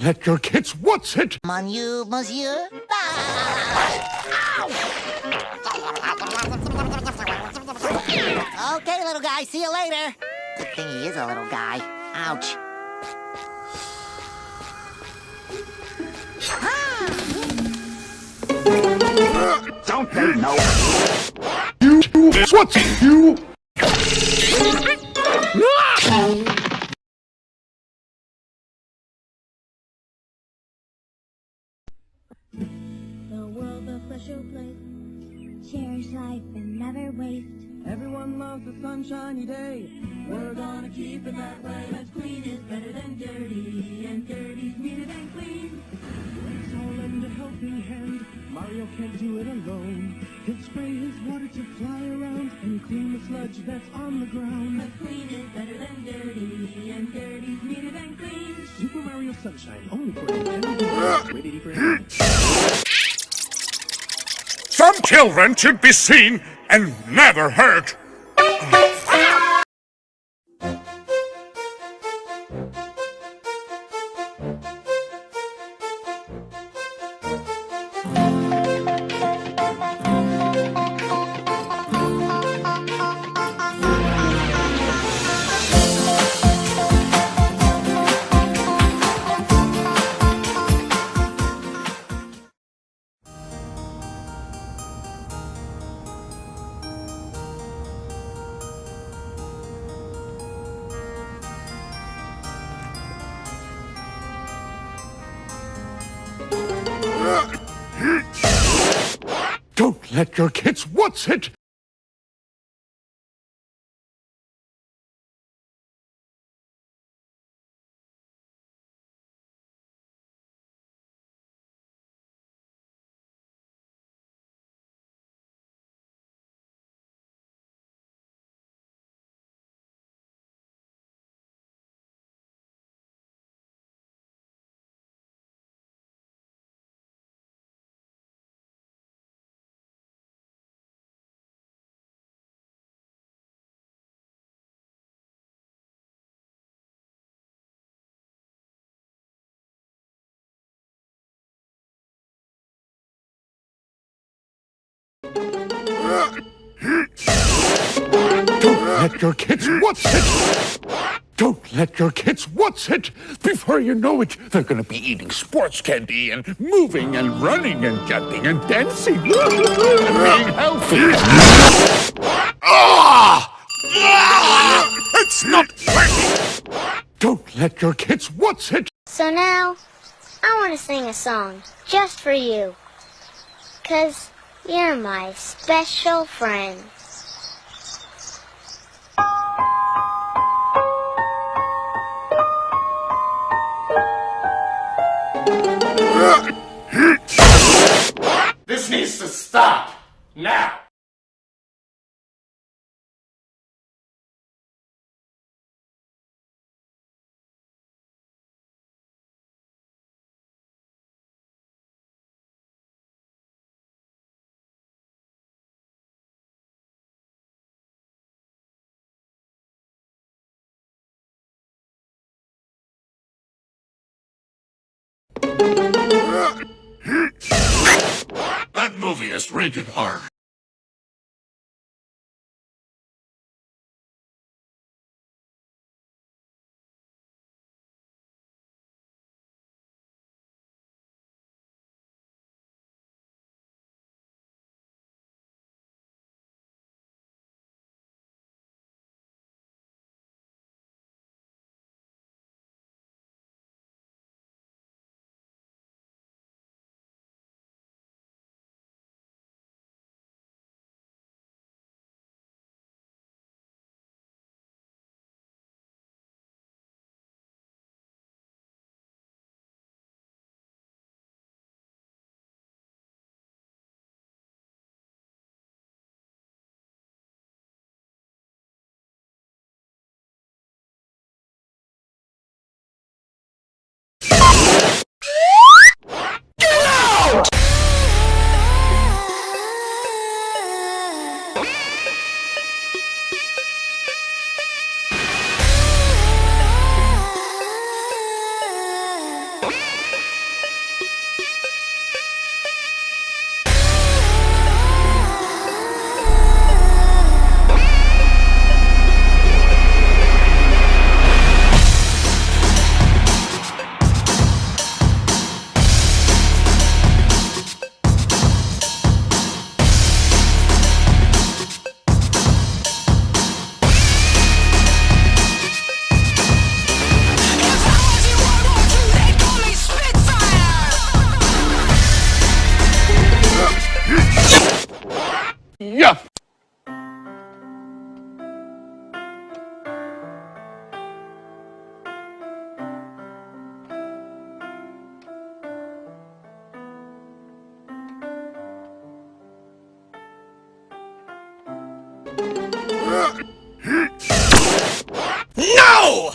let your kids watch it. Mon you, monsieur. Okay, little guy, see you later. Good thing he is a little guy. Ouch. Don't they know? You what? You. The world's a special place. Cherish life and never waste. Everyone loves a sunshiny day. We're gonna keep it that way. That's clean is better than dirty, and dirty's meaner than clean. Let's all lend a helping hand. Mario can't do it alone. He'll spray his water to fly around and clean the sludge that's on the ground. That's clean is better than dirty, and dirty's meaner than clean. Super Mario Sunshine, only for Nintendo. Rated E for everyone. Some children should be seen and never heard. Don't let your kids watch it. Don't let your kids watch it! Don't let your kids watch it! Before you know it, they're gonna be eating sports candy and moving and running and jumping and dancing and being healthy. It's not working! Don't let your kids watch it! So now, I want to sing a song just for you. 'Cause you're my special friend. This needs to stop now. That movie is rated R. No!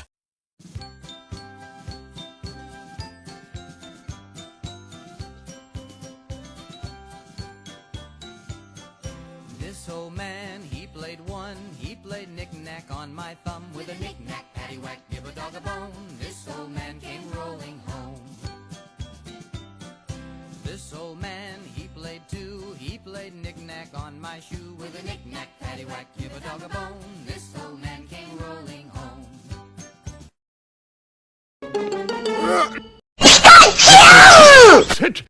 This old man, he played one. He played knick-knack on my thumb. With a knick-knack, paddywhack, give a dog a bone. This old man came rolling home. This old man, he played two. He played knick-knack on my shoe. With a knick-knack, paddywhack, give a dog a bone. This old man came rolling home. Sit.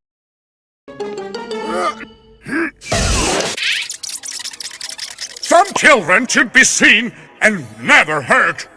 Some children should be seen and never hurt.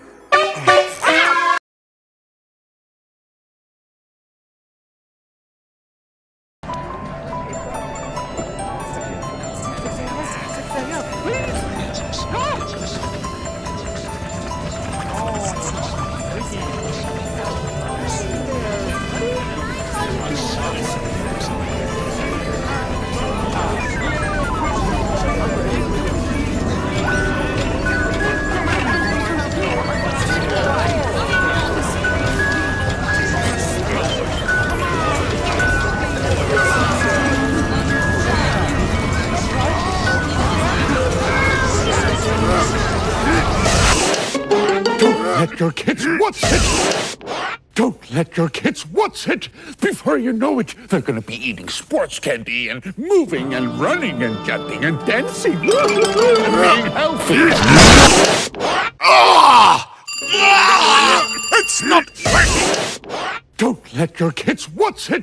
Let your kids what's it? Don't let your kids what's it? Before you know it, they're gonna be eating sports candy and moving and running and jumping and dancing and being healthy. It's not working! Don't let your kids what's it?